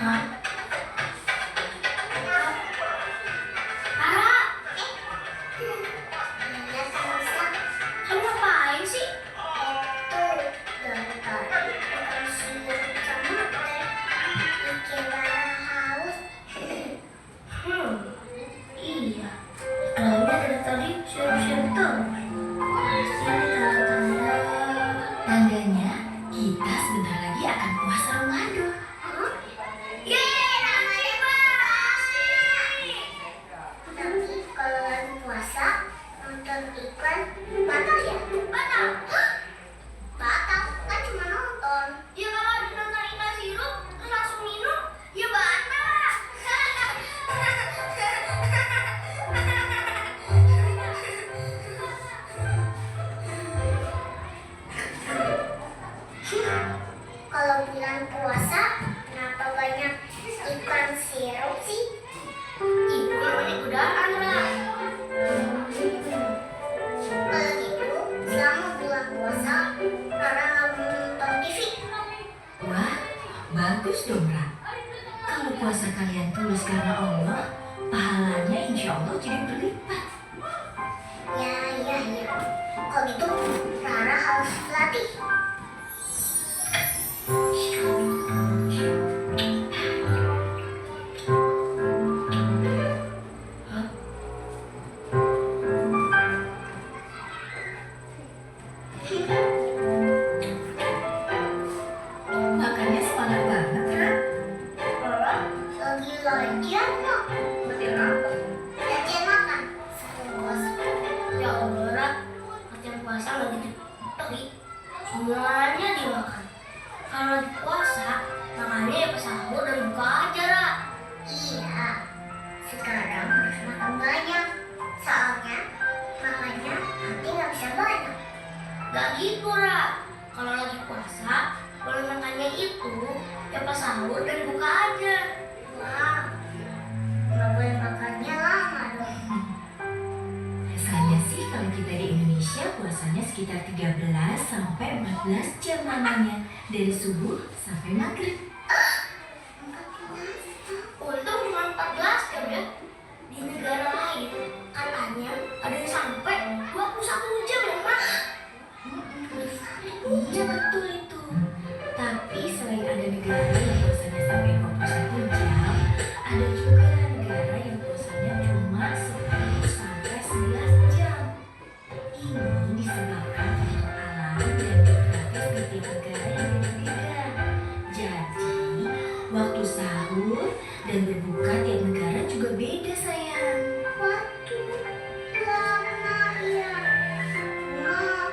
Hah? Kamu ngapain sih? Iya. Soalnya dari tadi siap-siap terus. Ini tanda-tanda. Tandanya kita sebentar lagi akan puasa Ramadan. Yeay, namanya asik. Tapi kalau lagi puasa nonton iklan batal ya? Batal. Batal kan cuma nonton. Ya kalau ada nonton iklan sirup terus langsung minum, ya batal. Kalau bulan puasa kenapa banyak iklan sirup sih? Itu namanya godaan, Ra. Kalau gitu selama bulan puasa Rara nggak mau nonton TV. Wah, bagus dong, Ra. Kalau puasa kalian tulus karena Allah, pahalanya insya Allah jadi berlipat. Ya. Kalau gitu Rara harus latih. Makannya semangat banget, Ra. Rara lagi latihan kok. Latihan apa? Latihan makan sebelum puasa. Ya Allah, Ra. Latihan puasa nggak gitu. Tapi semuanya dimakan. Kalau lagi puasa, makannya ya pas sahur dan buka aja, Ra. Iya, sekarang harus makan banyak. Soalnya makannya nanti nggak bisa banyak. Gak gitu, Ra. Kalau lagi puasa, boleh makannya itu ya pas sahur dan buka aja. Wah, nggak boleh makannya lama dong. Biasanya sih kalau kita di Indonesia puasanya sekitar 13 sampai 14 jam lamanya. Dari subuh sampai maghrib. Untung cuma 14 jam ya. Di negara lain katanya ada yang sampai 21 jam ya, Mas. Iya betul itu. Tapi selain ada negara yang puasanya sampai 21 jam, ada juga negara yang puasanya cuma 10 sampai 11 jam. Ini disebabkan faktor alam dan geografis di tiap negara yang berbeda. Jadi, waktu sahur dan berbuka tiap negara juga beda, sayang. Waduh, lama ya. Wah,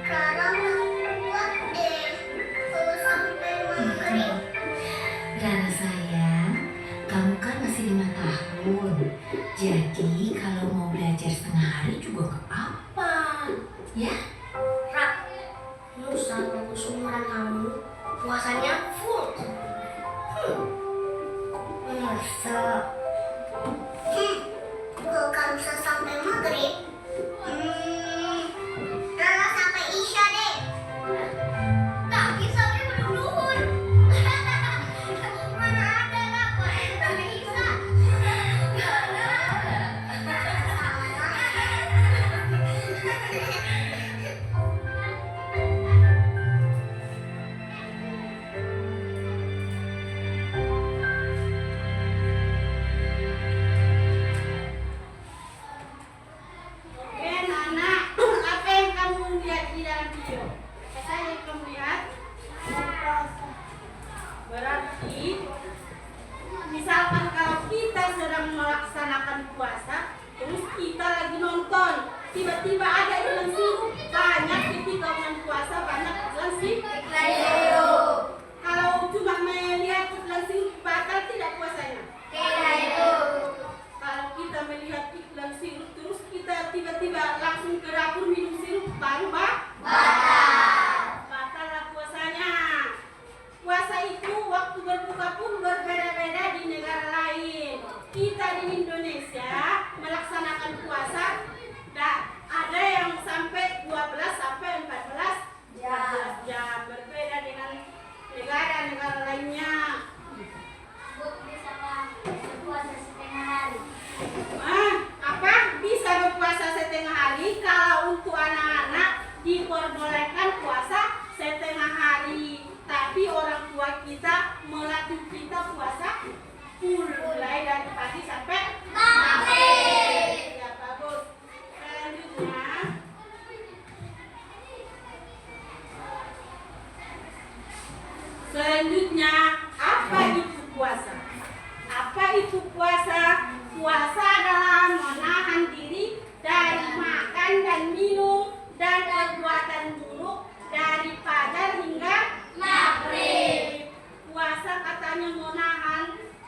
Rara nggak kuat deh kalau sampai maghrib. Rara sayang, kamu kan masih 5 tahun. Jadi kalau mau belajar setengah hari juga gak apa-apa. Ya? Ra, Nusa waktu seumuran kamu puasanya full. Masa? Kalau kamu bisa sampai maghrib, Rara sampai isya deh. Tapi sampai belum duhur. Mana ada lah puasa sampai Isa. Anak, apa yang kamu lihat di dalam video? Saya yang kamu lihat. Berarti, misalkan kalau kita sedang melaksanakan puasa, terus kita lagi nonton, tiba-tiba ada iklan sirup, banyak ketika bulan puasa banyak iklan sirup. Kalau cuma melihat iklan sirup batal tidak puasanya? Kalau kita melihat iklan sirup terus kita tiba-tiba langsung ke dapur minum sirup baru batallah puasanya. Puasa itu waktu berbuka pun berbeda-beda di negara lain. Kita di Indonesia melaksanakan puasa ada yang sampai 12 sampai 14 jam. Berbeda dengan negara-negara lainnya. full, mulai dari pagi sampai maghrib. Ya, bagus. Selanjutnya, apa itu puasa? Apa itu puasa? Puasa adalah menahan diri dari makan dan minum dan perbuatan buruk dari fajar hingga maghrib. Puasa katanya menahan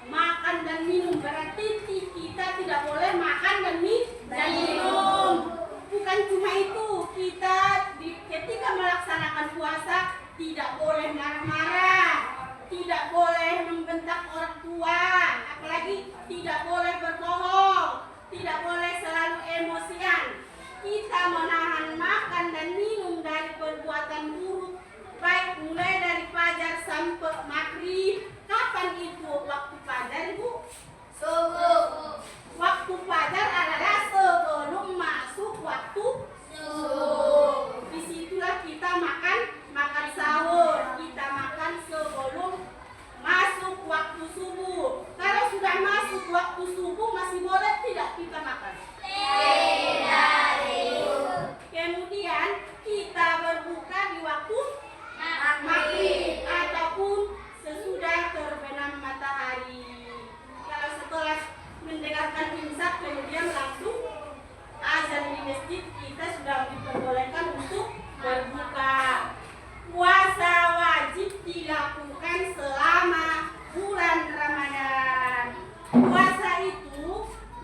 makan dan minum, berarti kita tidak boleh makan dan minum. Bukan cuma itu, kita ketika melaksanakan puasa tidak boleh marah-marah, tidak boleh membentak orang tua, apalagi tidak boleh berbohong, tidak boleh selalu emosian. Kita menahan makan dan minum dari perbuatan buruk, baik mulai dari fajar sampai maghrib. Kapan itu waktu fajar, Ibu? Subuh. Waktu fajar adalah sebelum masuk waktu subuh. Disitulah kita makan sahur. Kita makan sebelum masuk waktu subuh. Kalau sudah masuk waktu subuh masih boleh tidak kita makan? Tidak. Kemudian kita berbuka di waktu maghrib ataupun sesudah terbenam matahari. Kalau setelah mendengarkan imsak kemudian langsung azan di masjid, kita sudah diperbolehkan untuk berbuka. Puasa wajib dilakukan selama bulan Ramadan. Puasa itu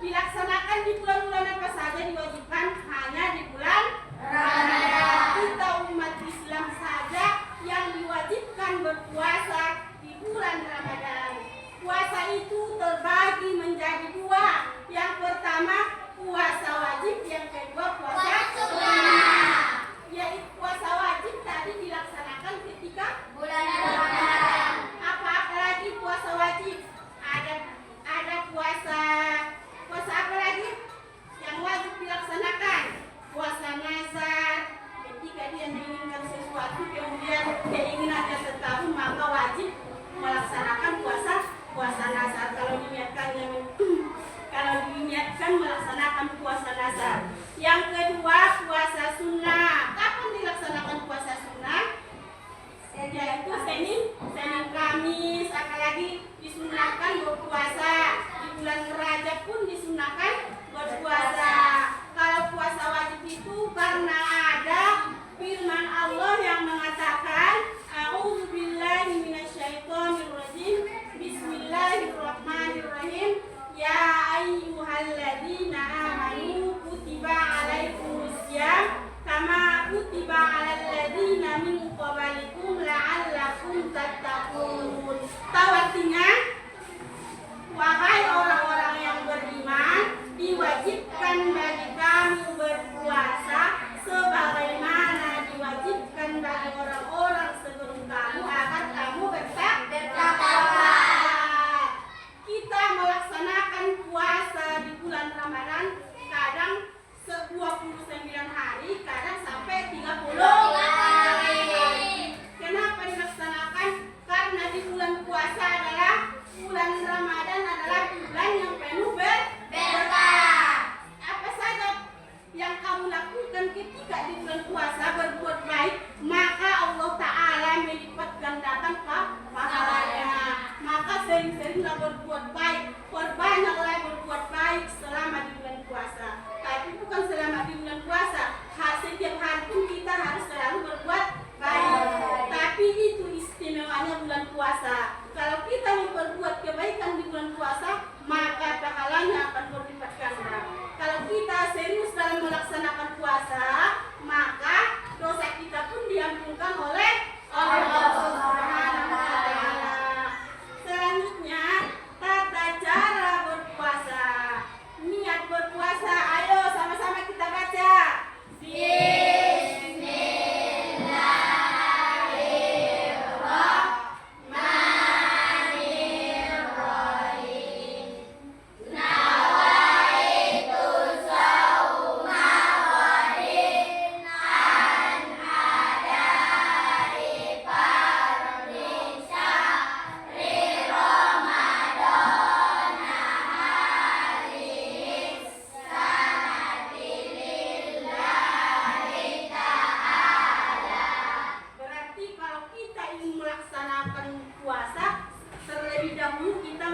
dilaksanakan di bulan-bulan apa saja diwajibkan? Hanya di bulan Ramadan. Kita umat Islam saja yang diwajibkan berpuasa di bulan Ramadan. Puasa itu terbagi menjadi dua. Yang pertama puasa wajib, yang kedua puasa sunnah. Yaitu puasa wajib tadi dilaksanakan ketika Bulan Ramadan. apa lagi puasa wajib? Ada puasa apa lagi yang wajib dilaksanakan? Puasa nazar. Ketika dia menginginkan sesuatu kemudian keinginannya setahun, maka wajib melaksanakan puasa nazar. Kalau diniatkan melaksanakan puasa nazar. Yang kedua puasa sunnah. Kapan dilaksanakan puasa sunnah? Yaitu Senin Kamis. Apalagi disunahkan berpuasa di bulan Rajab pun disunahkan berpuasa. Kalau puasa wajib itu karena ada firman Allah yang mengatakan A'udzubillahi minasyaitonirrajim. Bismillahirrahmanirrahim. Ya ayyuhalladzina amanu kutiba alaikumussyam kama kutiba alal ladzina min qablikum la'allakum tattaqun. Tahu artinya? Wahai orang-orang yang beriman, diwajibkan bagi kamu berpuasa sebagaimana diwajibkan bagi orang-orang sebelum kamu agar kamu bertakwa. Kita melaksanakan puasa di bulan Ramadan kadang 29 hari, kadang sampai 30 hari. Kenapa dilaksanakan? Karena di bulan puasa adalah bulan Ramadan adalah bulan yang penuh berkah. Apa saja yang kamu lakukan ketika di bulan puasa berbuat baik, maka Allah Ta'ala melipat gandakan pahalanya. Maka sering-seringlah berbuat baik, perbanyaklah berbuat baik selama di bulan puasa. Tapi bukan selama di bulan puasa, setiap hari pun kita harus selalu berbuat baik. Tapi itu istimewanya bulan puasa. Kalau kita memperbuat kebaikan di bulan puasa, maka pahalanya akan berlipat ganda. Kalau kita serius dalam melaksanakan puasa, maka dosa kita pun diampunkan oleh Allah Subhanahu wa Ta'ala. Selanjutnya, tata cara berpuasa. Niat berpuasa, ayo sama-sama kita baca. Bismillahirrahmanirrahim.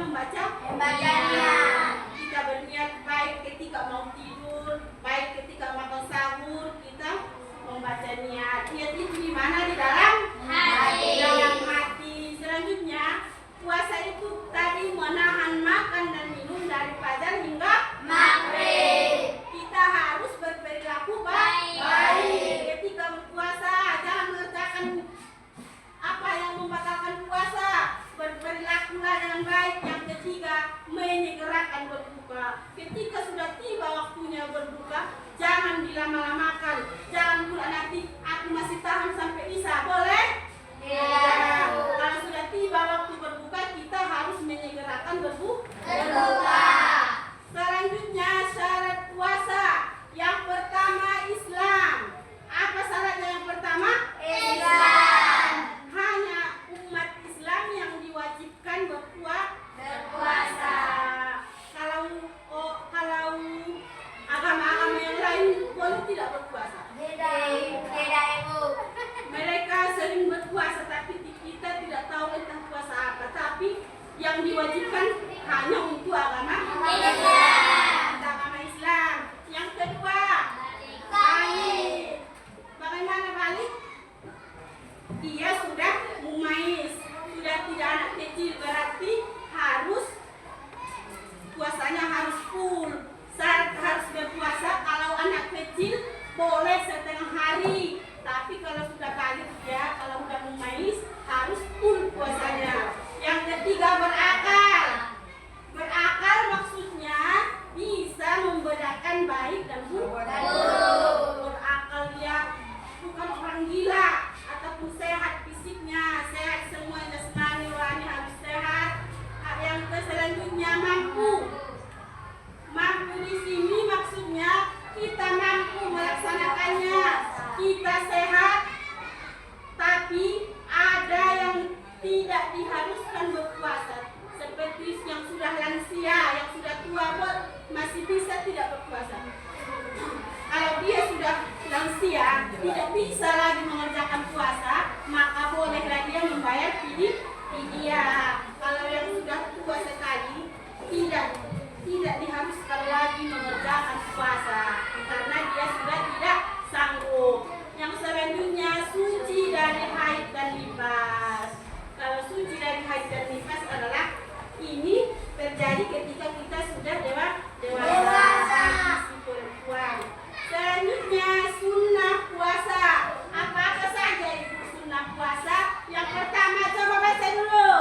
membacanya. Kita berniat baik ketika mau tidur, baik ketika makan sahur, kita membaca niat. Niat itu di mana? Di dalam hati. Dalam hati. Selanjutnya, puasa itu tadi menahan makan dan minum dari fajar hingga maghrib. Kita harus berperilaku baik. Ketika berpuasa, jangan mengerjakan apa yang membatalkan puasa. Berperilakulah dengan baik. Yang ketiga, menyegerakan berbuka. Ketika sudah tiba waktunya berbuka, jangan dilama-lamakan. Jangan pula nanti aku masih tahan sampai isya. Boleh? Tidak. Kalau sudah tiba waktu berbuka, kita harus menyegerakan berbuka. Selanjutnya, syarat puasa. Yang pertama, Islam. Apa syaratnya yang pertama? Islam. Hanya umat Islam yang diwajibkan berpuasa. Kalau agama-agama yang lain boleh tidak berpuasa. Beda Ibu. Mereka sering berpuasa, tapi kita tidak tahu tentang puasa apa. Tapi yang diwajibkan hanya untuk agama Islam. Yang kedua, balik. Bagaimana balik? Dia sudah mumais, sudah tidak anak kecil, berarti harus puasanya harus full. Saat harus berpuasa, kalau anak kecil boleh setengah hari, tapi kalau sudah balik ya, kalau sudah mumais harus full puasanya. Yang ketiga, berakal. Berakal maksudnya bisa membedakan baik dan buruk. Berakal ya bukan orang gila ataupun sehat fisiknya, sehat semua jasmani rohani harus sehat. Yang selanjutnya, mampu. Mampu di sini maksudnya kita mampu melaksanakannya. Kita sehat, tapi ada yang tidak diharuskan berpuasa. Seperti yang sudah lansia, yang sudah tua masih bisa tidak berpuasa. Kalau dia sudah lansia, tidak bisa lagi mengerjakan puasa, maka bolehlah dia membayar fidyah. Kalau yang sudah tua sekali, tidak diharuskan lagi mengerjakan puasa karena dia sudah tidak sanggup. Yang selanjutnya, suci dari haid dan nifas. Kalau suci dari haid dan nifas adalah ini terjadi ketika kita sudah dewasa. Si perempuan. Selanjutnya, sunnah puasa. Apa saja itu sunnah puasa? Yang pertama, coba baca dulu.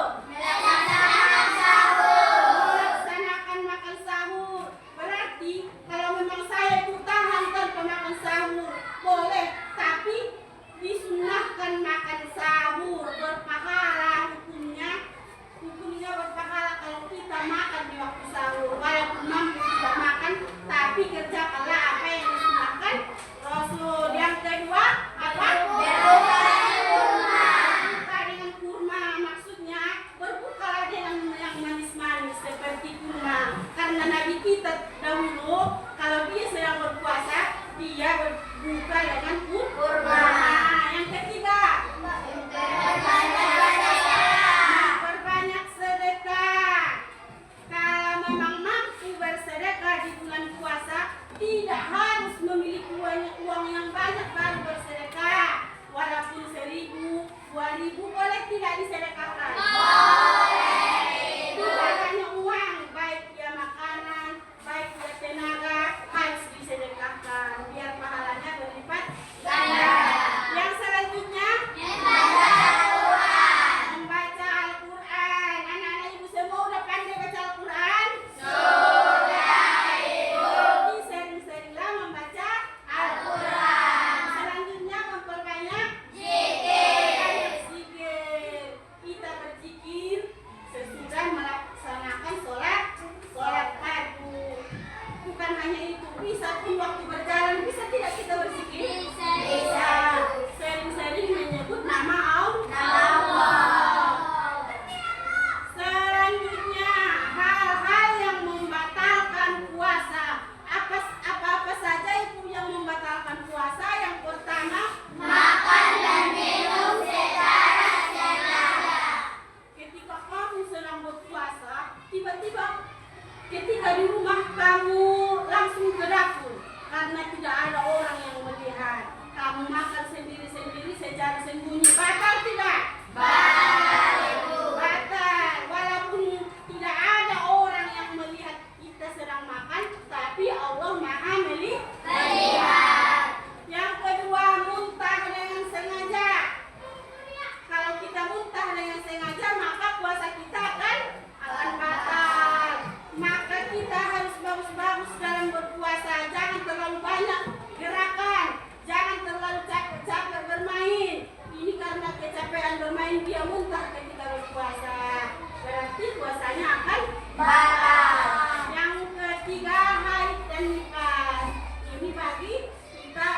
berarti puasanya akan batal. Yang ketiga, haid dan nifas. Ini bagi kita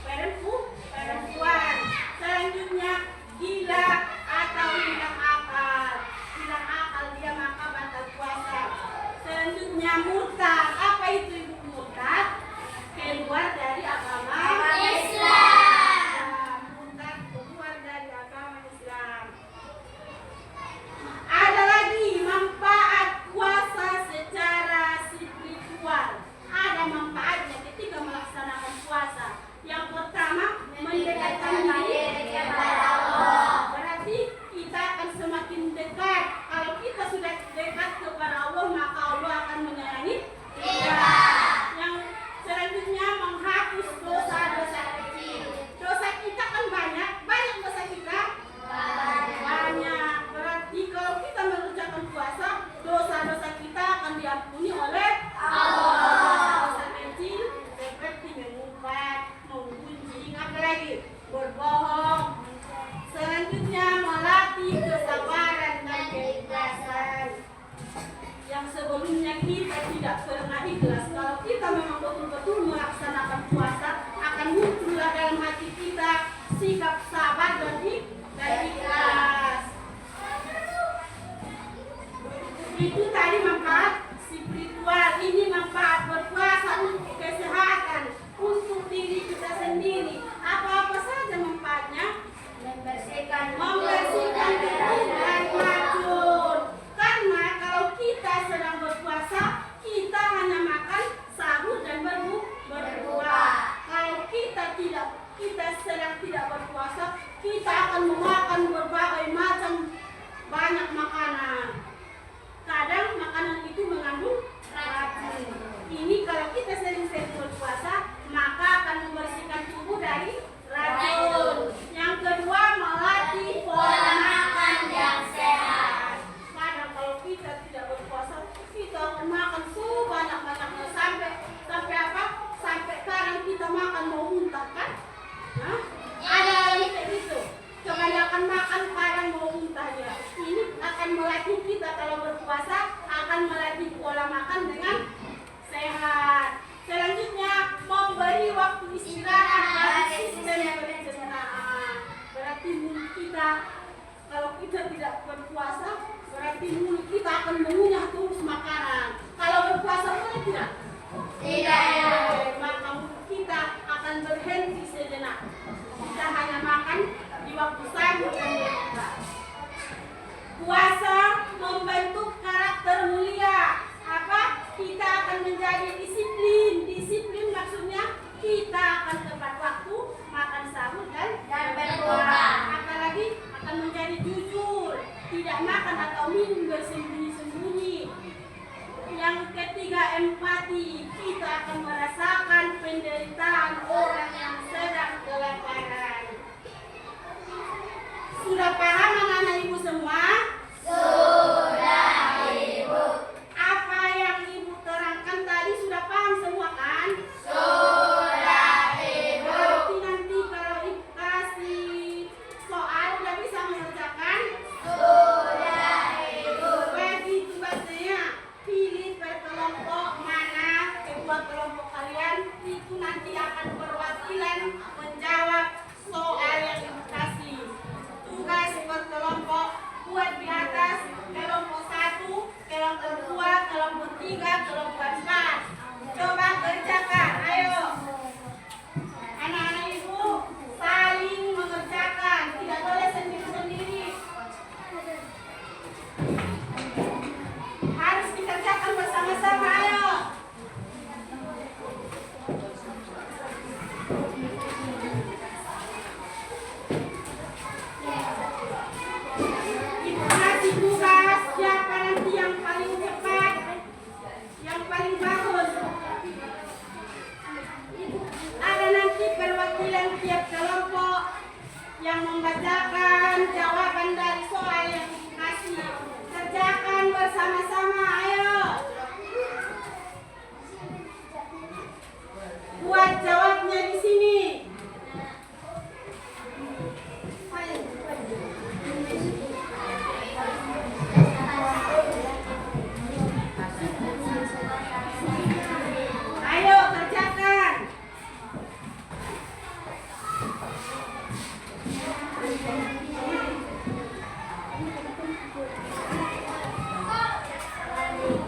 perempuan. Selanjutnya, gila atau hilang akal. Hilang akal dia maka batal puasa. Selanjutnya, murtad. Apa itu ibu murtad? Keluar dari agama Islam. Murtad keluar dari agama Islam. Ada lagi manfaat puasa secara spiritual. Ada manfaatnya ketika melaksanakan puasa. Yang pertama, mendekatkan diri kepada Allah. Berarti kita akan semakin dekat. Kalau kita sudah dekat kepada Allah, maka Allah akan menyayangi kita. Yang selanjutnya, menghapus dosa-dosa kecil. Dosa kita kan banyak dosa kita. Banyak. Berarti kalau kita mengerjakan puasa, dosa-dosa kita akan diampuni oleh Allah. Dosa kecil seperti mengumpat, menggunjing, apalagi berbohong. Selanjutnya, melatih kesabaran dan keikhlasan. Yang sebelumnya kita tidak pernah ikhlas. Kalau kita memang betul-betul melaksanakan puasa, akan muncullah dalam hati kita sikap sabar dan ikhlas. Itu tadi manfaat spiritual. Ini manfaat berpuasa untuk kesehatan, untuk diri kita sendiri. Apa-apa saja manfaatnya? Membersihkan diri dari racun. Karena kalau kita sedang berpuasa, kita hanya makan sahur dan berbuka. Kalau kita sedang tidak berpuasa, kita akan memakan berbagai macam banyak makanan. Kadang makanan itu mengandung racun. Ini kalau kita sering-sering berpuasa, maka akan membersihkan tubuh dari racun. Yang kedua, melatih pola makan yang sehat. Kadang kalau kita tidak berpuasa, kita akan makan sebanyak-banyaknya sampai apa? Sampai kadang kita makan mau muntah kan? Hah? Ada yang kayak gitu. Kebanyakan makan kadang mau muntah ya. Ini akan melatih kita kalau berpuasa, akan melatih pola makan dengan sehat. Selanjutnya, memberi waktu istirahat dan sistem pencernaan. Berarti mulut kita, kalau kita tidak berpuasa, berarti mulut kita akan mengunyah terus makanan. Kalau berpuasa boleh tidak? Tidak. Maka mulut kita akan berhenti sejenak. Kita hanya makan di waktu sahur dan berbuka. Puasa membentuk karakter mulia. Apa? Kita akan menjadi disiplin. Disiplin maksudnya kita akan tepat waktu makan sahur dan berbuka. Apalagi akan menjadi jujur, tidak makan atau minum bersembunyi-sembunyi. Yang ketiga, empati. Kita akan merasakan penderitaan orang yang sedang kelaparan. Sudah paham anak-anak ibu semua? Sudah, Ibu. Apa yang ibu terangkan tadi sudah paham semua kan? Sudah, Ibu. Berarti nanti kalau ibu kasih soal udah bisa mengerjakan? Sudah, Ibu. Begitu bahasanya. Pilih per kelompok mana kedua kelompok kalian itu nanti akan perwakilan menjawab soal yang ibu kasih. Tugas per kelompok buat di atas kelompok 1, kelompok 2, kelompok 3, kelompok 4. Coba kerjakan, ayo. Anak-anak ibu saling mengerjakan, tidak boleh sendiri-sendiri. Harus dikerjakan bersama-sama, ayo. Ibu kasih tugas siapa nanti yang paling cepat, yang paling bagus. Ada nanti perwakilan tiap kelompok yang membacakan jawaban dari soal yang ibu kasih. Kerjakan bersama-sama, ayo. Buat jawabnya di sini. Thank you.